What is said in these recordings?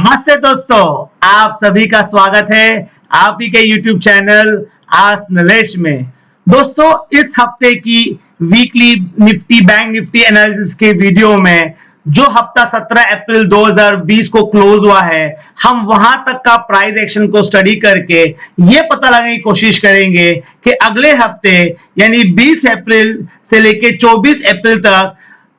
नमस्ते दोस्तों, आप सभी का स्वागत है आप ही के YouTube चैनल आस्क नलेश में। दोस्तों, इस हफ्ते की weekly Nifty bank Nifty analysis के वीडियो में जो हफ्ता 17 अप्रैल 2020 को क्लोज हुआ है, हम वहां तक का प्राइस एक्शन को स्टडी करके ये पता लगाने की कोशिश करेंगे कि अगले हफ्ते यानी 20 अप्रैल से लेकर 24 अप्रैल तक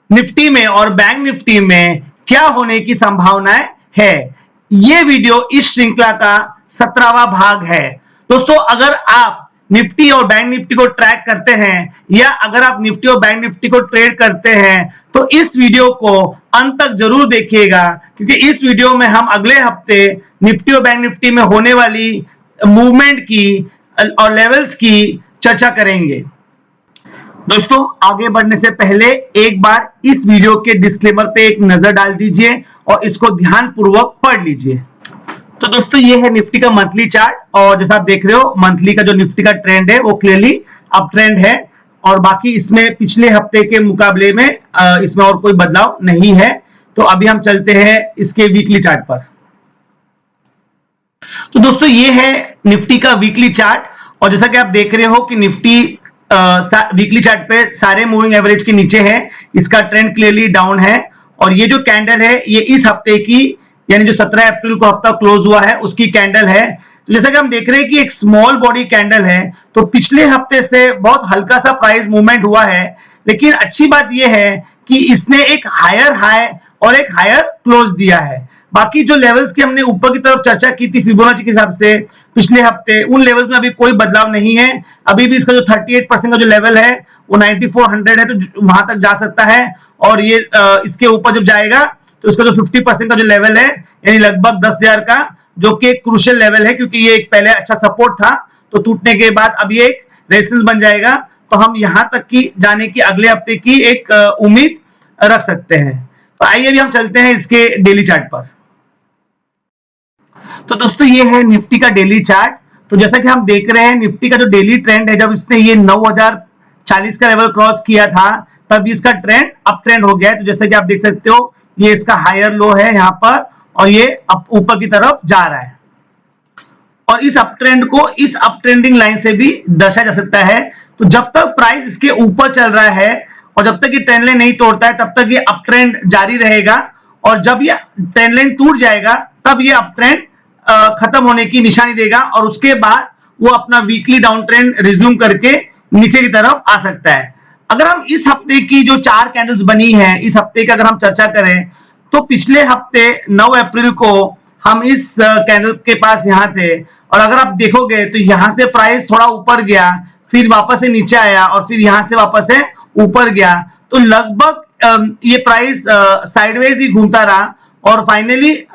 निफ्टी में और बैंक निफ्टी में क्या होने की संभावनाएं है। ये वीडियो इस श्रृंखला का 17वां भाग है। दोस्तों, अगर आप निफ्टी और बैंक निफ्टी को ट्रैक करते हैं या अगर आप निफ्टी और बैंक निफ्टी को ट्रेड करते हैं तो इस वीडियो को अंत तक जरूर देखिएगा, क्योंकि इस वीडियो में हम अगले हफ्ते निफ्टी और बैंक निफ्टी में होने वाली मूवमेंट की और लेवल्स की चर्चा करेंगे। दोस्तों, आगे बढ़ने से पहले एक बार इस वीडियो के डिस्क्लेमर पे एक नजर डाल दीजिए और इसको ध्यानपूर्वक पढ़ लीजिए। तो दोस्तों, ये है निफ्टी का मंथली चार्ट और जैसा आप देख रहे हो मंथली का जो निफ्टी का ट्रेंड है वो क्लियरली अप ट्रेंड है और बाकी इसमें पिछले हफ्ते के मुकाबले में इसमें और कोई बदलाव नहीं है। तो अभी हम चलते हैं इसके वीकली चार्ट पर। तो दोस्तों, ये है निफ्टी का वीकली चार्ट और जैसा कि आप देख रहे हो कि निफ्टी वीकली चार्ट पे सारे मूविंग एवरेज के नीचे है, इसका ट्रेंड क्लियरली डाउन है और ये जो कैंडल है ये इस हफ्ते की यानी जो 17 अप्रैल को हफ्ता क्लोज हुआ है उसकी कैंडल है। तो जैसा कि हम देख रहे हैं कि एक स्मॉल बॉडी कैंडल है, तो पिछले हफ्ते से बहुत हल्का सा प्राइस मूवमेंट हुआ है, लेकिन अच्छी बात यह है कि इसने एक हायर हाई और एक हायर क्लोज दिया है। बाकी जो लेवल्स की हमने ऊपर की तरफ चर्चा की थी फिबोनाची के हिसाब से पिछले हफ्ते, उन लेवल्स में अभी कोई बदलाव नहीं है। अभी भी इसका जो 38% का जो लेवल है वो 9400 है, तो वहां तक जा सकता है और ये इसके ऊपर जब जाएगा तो इसका जो 50% का जो लेवल है यानी लगभग 10,000 का, जो कि एक क्रूशियल लेवल है क्योंकि ये एक पहले अच्छा सपोर्ट था, तो टूटने के बाद अब ये एक रेजिस्टेंस बन जाएगा। तो हम यहां तक की जाने की अगले हफ्ते की एक उम्मीद रख सकते हैं। तो आइए अभी हम चलते हैं इसके डेली चार्ट पर। तो दोस्तों, ये है निफ्टी का डेली चार्ट। तो जैसा कि हम देख रहे हैं निफ्टी का जो डेली ट्रेंड है, जब इसने ये 9040 का लेवल क्रॉस किया था तब इसका ट्रेंड अप ट्रेंड हो गया है। तो जैसा कि आप देख सकते हो ये इसका हायर लो है यहाँ पर और ये ऊपर की तरफ जा रहा है और इस अप ट्रेंड को इस अप ट्रेंडिंग लाइन से भी दर्शाया जा सकता है। तो जब तक प्राइस इसके ऊपर चल रहा है और जब तक ये ट्रेंड लाइन नहीं तोड़ता है तब तक ये अप ट्रेंड जारी रहेगा और जब ये ट्रेंड लाइन टूट जाएगा तब ये अप ट्रेंड खत्म होने की निशानी देगा और उसके बाद वो अपना वीकली डाउन ट्रेंड रिज्यूम करके नीचे की तरफ आ सकता है। अगर हम इस हफ्ते की जो 4 कैंडल्स बनी है इस हफ्ते की अगर हम चर्चा करें तो पिछले हफ्ते 9 अप्रैल को हम इस कैंडल के पास यहाँ थे और अगर आप देखोगे तो यहाँ से प्राइस थोड़ा ऊपर गया, फिर वापस से नीचे आया और फिर यहाँ से वापस से ऊपर गया। तो लगभग ये प्राइस साइडवेज ही घूमता रहा और फाइनली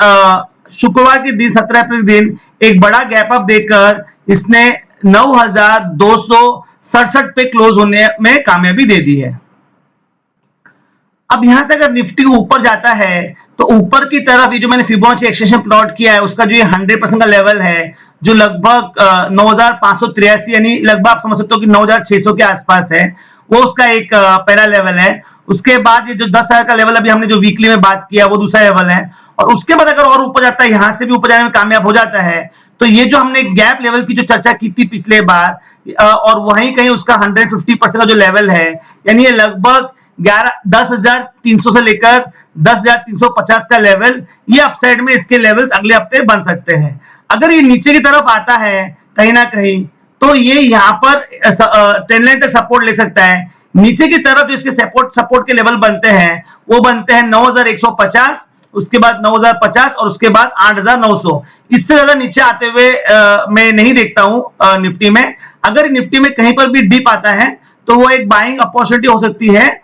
शुक्रवार के दिन 17 अप्रैल दिन एक बड़ा गैप अप देकर इसने 9267 पे क्लोज होने में कामयाबी दे दी है। अब यहां से अगर निफ्टी ऊपर जाता है तो ऊपर की तरफ ये जो मैंने फिबोनाची एक्सटेंशन प्लॉट किया है उसका जो ये 100% का लेवल है जो लगभग 9583 यानी लगभग आप समझ सकते हो कि 9600 के आसपास है, वो उसका एक पहला लेवल है। उसके बाद ये जो 10,000 का लेवल अभी हमने जो वीकली में बात किया वो दूसरा लेवल है और उसके बाद अगर और ऊपर जाता है यहां से भी ऊपर जाने में कामयाब हो जाता है तो ये जो हमने गैप लेवल की जो चर्चा की थी पिछले बार और वहीं कहीं उसका 150% का जो लेवल है यानी ये लगभग 10,300 से लेकर 10,350 का लेवल, ये अपसाइड में इसके लेवल्स अगले हफ्ते बन सकते हैं। अगर ये नीचे की तरफ आता है कहीं ना कहीं तो ये यहाँ पर ट्रेंड लाइन तक सपोर्ट ले सकता है। नीचे की तरफ जो इसके सपोर्ट के लेवल बनते हैं वो बनते हैं 9,150, उसके बाद 9,050 और उसके बाद 8,900। इससे ज्यादा नीचे आते हुए मैं नहीं देखता हूं निफ्टी में। अगर निफ्टी में कहीं पर भी डिप आता है तो वो एक बाइंग अपॉर्चुनिटी हो सकती है।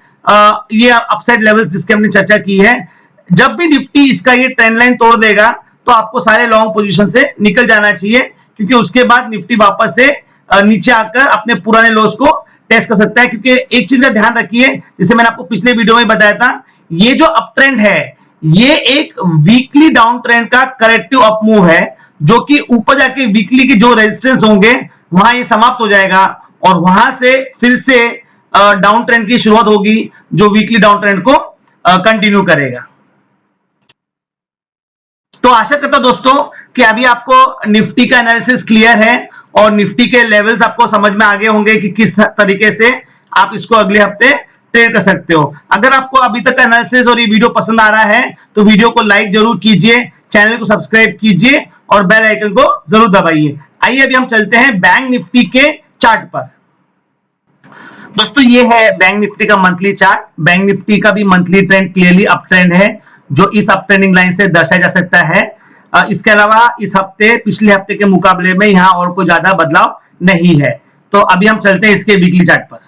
ये अपसाइड लेवल्स जिसके हमने चर्चा की है, जब भी निफ्टी इसका ये ट्रेंड लाइन तोड़ देगा तो आपको सारे लॉन्ग पोजीशन से निकल जाना चाहिए, क्योंकि उसके बाद निफ्टी वापस से नीचे आकर अपने पुराने लोस को टेस्ट कर सकता है। क्योंकि एक चीज का ध्यान रखिए, जैसे मैंने आपको पिछले वीडियो में बताया था, ये जो अप ट्रेंड है ये एक वीकली डाउन ट्रेंड का करेक्टिव अप मूव है, जो कि ऊपर जाके वीकली के जो रेजिस्टेंस होंगे वहां ये समाप्त हो जाएगा और वहां से फिर से डाउन ट्रेंड की शुरुआत होगी जो वीकली डाउन ट्रेंड को कंटिन्यू करेगा। तो आशा करता हूं दोस्तों कि अभी आपको निफ्टी का एनालिसिस क्लियर है और निफ्टी के लेवल्स आपको समझ में आ गए होंगे कि किस तरीके से आप इसको अगले हफ्ते ट्रेड कर सकते हो। अगर आपको अभी तक का एनालिसिस और ये वीडियो पसंद आ रहा है तो वीडियो को लाइक जरूर कीजिए, चैनल को सब्सक्राइब कीजिए और बेल आइकन को जरूर दबाइए। आइए अभी हम चलते हैं बैंक निफ्टी के चार्ट पर। दोस्तों ये है बैंक निफ्टी का मंथली चार्ट। बैंक निफ्टी का भी monthly trend clearly up trend है, जो इस अप ट्रेंडिंग लाइन से दर्शाया जा सकता है। इसके अलावा इस हफ्ते पिछले हफ्ते के मुकाबले में यहाँ और कोई ज्यादा बदलाव नहीं है। तो अभी हम चलते हैं इसके वीकली चार्ट पर।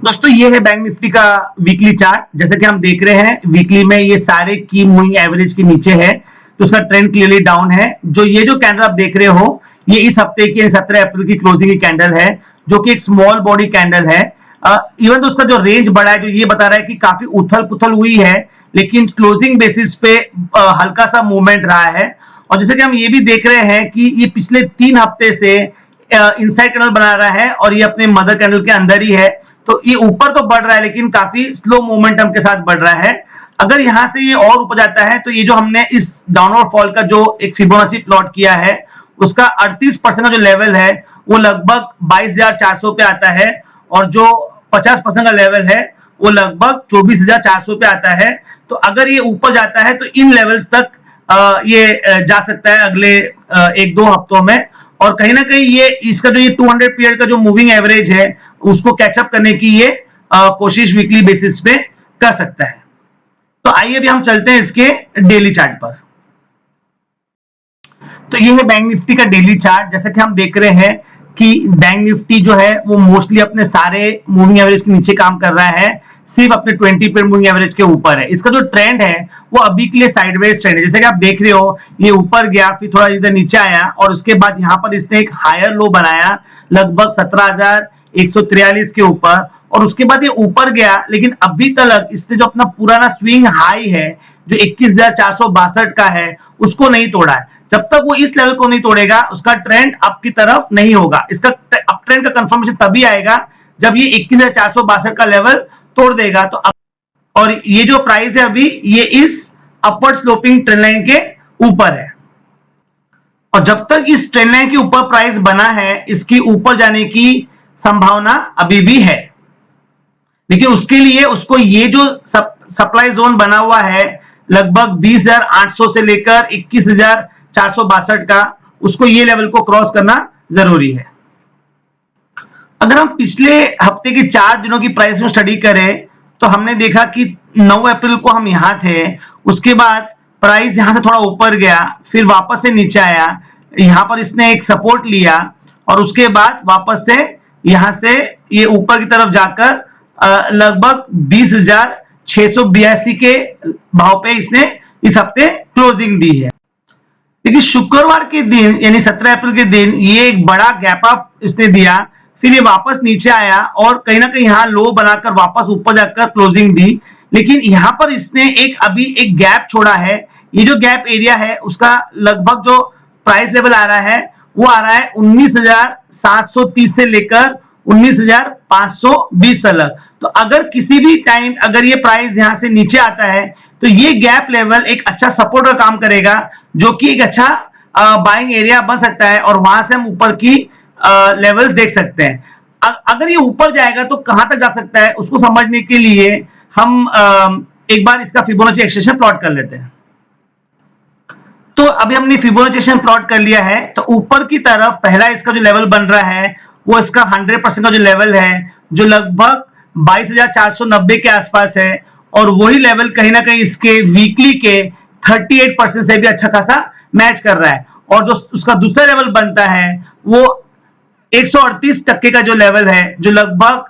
दोस्तों ये है बैंक निफ्टी का वीकली चार्ट। जैसे कि हम देख रहे हैं वीकली में ये सारे की मूविंग एवरेज के नीचे है, तो उसका ट्रेंड क्लियरली डाउन है। जो कैंडल आप देख रहे हो ये इस हफ्ते की 17 अप्रैल की क्लोजिंग की कैंडल है, जो कि एक स्मॉल बॉडी कैंडल है। इवन तो उसका जो रेंज बड़ा है, जो ये बता रहा है कि काफी उथल पुथल हुई है, लेकिन क्लोजिंग बेसिस पे हल्का सा मूवमेंट रहा है। और जैसे कि हम ये भी देख रहे हैं कि ये पिछले 3 हफ्ते से इनसाइड कैंडल बना रहा है और ये अपने मदर कैंडल के अंदर ही है। तो ये ऊपर तो बढ़ रहा है लेकिन काफी स्लो मोमेंटम के साथ बढ़ रहा है। अगर यहां से ये और ऊपर जाता है तो ये जो हमने इस डाउनवर्ड फॉल का जो एक फिबोनाची प्लॉट किया है उसका 38% का जो लेवल है वो लगभग 22,400 पे आता है, और जो 50% का लेवल है वो लगभग 24,400 पे आता है। तो अगर ये ऊपर जाता है तो इन लेवल्स तक ये जा सकता है अगले 1-2 हफ्तों में, और कहीं ना कहीं ये इसका जो ये 200 पीरियड का जो मूविंग एवरेज है उसको कैचअप करने की ये कोशिश वीकली बेसिस पे कर सकता है। तो आइए अभी हम चलते हैं इसके डेली चार्ट पर। तो ये है बैंक निफ्टी का डेली चार्ट। जैसा कि हम देख रहे हैं कि बैंक निफ्टी जो है वो मोस्टली अपने सारे मूविंग एवरेज के नीचे काम कर रहा है, सिर्फ अपने 20 पीरियड मूविंग एवरेज के ऊपर है। इसका जो ट्रेंड है वो अभी के लिए साइडवेज ट्रेंड है। जैसे कि आप देख रहे हो ये ऊपर गया, फिर थोड़ा इधर नीचे आया और उसके बाद यहाँ पर इसने एक हायर लो बनाया लगभग 17,143 के ऊपर, और उसके बाद ये ऊपर गया, लेकिन अभी तक इसने जो अपना पुराना स्विंग हाई है जो 21,462 का है उसको नहीं तोड़ा है। जब तक वो इस लेवल को नहीं तोड़ेगा उसका ट्रेंड अप की तरफ नहीं होगा। इसका अप ट्रेंड का कंफर्मेशन तभी आएगा जब ये 21,462 का लेवल तोड़ देगा। तो और ये जो प्राइस है अभी ये इस अपवर्ड स्लोपिंग ट्रेंड लाइन के ऊपर है, और जब तक इस ट्रेंड लाइन के ऊपर प्राइस बना है इसकी ऊपर जाने की संभावना अभी भी है। लेकिन उसके लिए उसको ये जो सप्लाई जोन बना हुआ है लगभग 20,800 से लेकर 21,462 का, उसको ये लेवल को क्रॉस करना जरूरी है। अगर हम पिछले हफ्ते के 4 दिनों की प्राइस में स्टडी करें तो हमने देखा कि 9 अप्रैल को हम यहां थे, उसके बाद प्राइस यहां से थोड़ा ऊपर गया, फिर वापस से नीचे आया, यहां पर इसने एक सपोर्ट लिया और उसके बाद वापस से यहां से ये ऊपर की तरफ जाकर लगभग 20,682 के भाव पे इसने इस हफ्ते क्लोजिंग दी है। लेकिन शुक्रवार के दिन यानी 17 अप्रैल के दिन ये एक बड़ा गैप अप इसने दिया, फिर ये वापस नीचे आया और कहीं ना कहीं यहाँ लो बनाकर वापस ऊपर जाकर क्लोजिंग दी। लेकिन यहाँ पर इसने अभी एक गैप छोड़ा है। ये जो गैप एरिया है उसका लगभग जो प्राइस लेवल आ रहा है वो आ रहा है 19,730 से लेकर 19,520 तक। तो अगर किसी भी टाइम अगर ये प्राइस यहां से नीचे आता है तो ये गैप लेवल एक अच्छा सपोर्ट का काम करेगा, जो कि एक अच्छा बाइंग एरिया बन सकता है, और वहां से हम ऊपर की लेवल्स देख सकते हैं। अगर ये ऊपर जाएगा तो कहां तक जा सकता है उसको समझने के लिए हम एक बार इसका फिबोनाची एक्सटेंशन प्लॉट कर लेते हैं। तो अभी हमने फिबोनाची एक्सटेंशन प्लॉट कर लिया है। तो ऊपर की तरफ पहला इसका जो लेवल बन रहा है वो इसका 100% का जो लेवल है जो लगभग 22,490 के आसपास है, और वही लेवल कहीं ना कहीं इसके वीकली के 38% से भी अच्छा खासा मैच कर रहा है। और जो उसका दूसरा लेवल बनता है वो 138% का जो लेवल है जो लगभग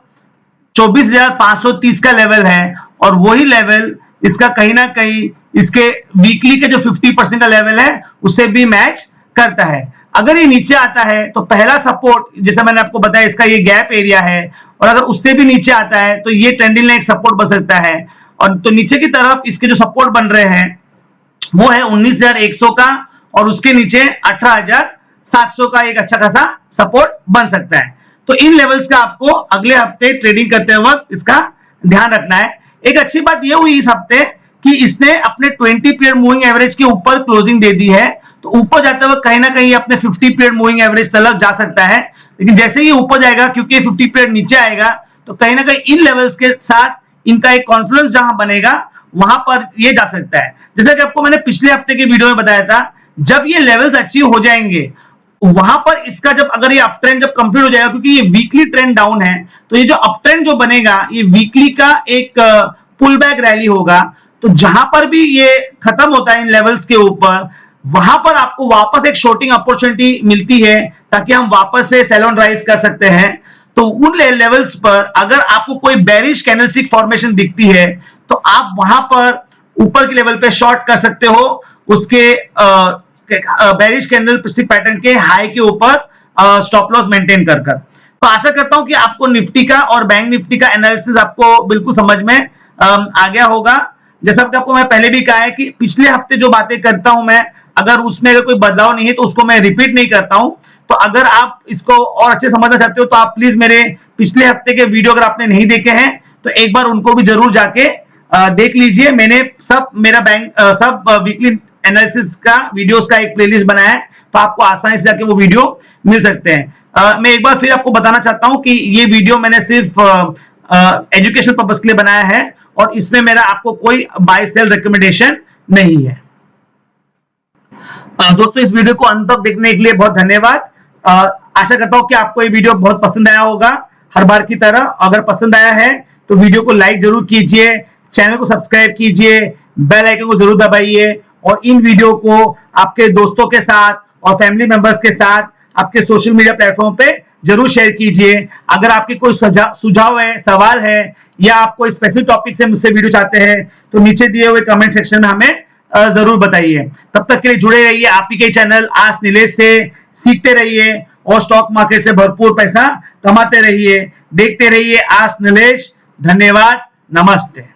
24,530 का लेवल है, और वही लेवल इसका कहीं ना कहीं इसके वीकली के जो 50% का लेवल है उससे भी मैच करता है। अगर ये नीचे आता है तो पहला सपोर्ट जैसा मैंने आपको बताया इसका ये गैप एरिया है, और अगर उससे भी नीचे आता है तो ये ट्रेंडिंग लाइन एक सपोर्ट बन सकता है। और तो नीचे की तरफ इसके जो सपोर्ट बन रहे हैं वो है 19,100 का, और उसके नीचे 18,700 का एक अच्छा खासा सपोर्ट बन सकता है। तो इन लेवल्स का आपको अगले हफ्ते ट्रेडिंग करते वक्त इसका ध्यान रखना है। एक अच्छी बात यह हुई इस हफ्ते कि इसने अपने 20 पीरियड मूविंग एवरेज के ऊपर क्लोजिंग दे दी है, तो ऊपर जाते हुए कहीं ना कहीं अपने 50 पीरियड मूविंग एवरेज तक जा सकता है। लेकिन जैसे ही ऊपर जाएगा, क्योंकि 50 पीरियड नीचे आएगा, तो कहीं ना कहीं इन लेवल्स के साथ इनका एक कॉन्फ्लुएंस जहां बनेगा वहां पर ये जा सकता है। जैसा कि आपको मैंने पिछले हफ्ते के वीडियो में बताया था, जब ये लेवल्स अचीव हो जाएंगे वहां पर इसका जब अगर ये अप ट्रेंड जब कंप्लीट हो जाएगा, क्योंकि ये वीकली ट्रेंड डाउन है, तो ये जो अप ट्रेंड जो बनेगा ये वीकली का एक पुल बैक रैली होगा। तो जहां पर भी ये खत्म होता है इन लेवल्स के ऊपर, वहां पर आपको वापस एक शॉर्टिंग अपॉर्चुनिटी मिलती है ताकि हम वापस से सेल ऑन राइज कर सकते हैं। तो उन लेवल्स पर अगर आपको कोई बेरिश कैंडलस्टिक फॉर्मेशन दिखती है तो आप वहां पर ऊपर के लेवल पे शॉर्ट कर सकते हो, उसके बेरिश कैंडलस्टिक पैटर्न के हाई के ऊपर स्टॉप लॉस मेंटेन कर कर। तो आशा करता हूं कि आपको निफ्टी का और बैंक निफ्टी का एनालिसिस आपको बिल्कुल समझ में आ गया होगा। जैसा कि आपको मैं पहले भी कहा है कि पिछले हफ्ते जो बातें करता हूं मैं, अगर उसमें अगर कोई बदलाव नहीं है तो उसको मैं रिपीट नहीं करता हूं। तो अगर आप इसको और अच्छे समझना चाहते हो तो आप प्लीज मेरे पिछले हफ्ते के वीडियो अगर आपने नहीं देखे हैं तो एक बार उनको भी जरूर जाके देख लीजिए। मैंने सब मेरा बैंक सब वीकली एनालिसिस का वीडियोस का एक प्लेलिस्ट बनाया है, तो आपको आसानी से जाके वो वीडियो मिल सकते हैं। मैं एक बार फिर आपको बताना चाहता हूं कि ये वीडियो मैंने सिर्फ एजुकेशन पर्पस के लिए बनाया है और इसमें मेरा आपको कोई बाय सेल रिकमेंडेशन नहीं है। दोस्तों इस वीडियो को अंत तक देखने के लिए बहुत धन्यवाद। आशा करता हूं कि आपको ये वीडियो बहुत पसंद आया होगा। हर बार की तरह अगर पसंद आया है तो वीडियो को लाइक जरूर कीजिए, चैनल को सब्सक्राइब कीजिए, बेल आइकन को जरूर दबाइए और इन वीडियो को आपके दोस्तों के साथ और फैमिली मेंबर्स के साथ आपके सोशल मीडिया प्लेटफॉर्म पे जरूर शेयर कीजिए। अगर आपके कोई सुझाव है, सवाल है या आप कोई स्पेसिफिक टॉपिक से मुझसे वीडियो चाहते हैं तो नीचे दिए हुए कमेंट सेक्शन में हमें जरूर बताइए। तब तक के लिए जुड़े रहिए आप ही के चैनल आज नीलेश से, सीखते रहिए और स्टॉक मार्केट से भरपूर पैसा कमाते रहिए। देखते रहिए आज नीलेश। धन्यवाद, नमस्ते।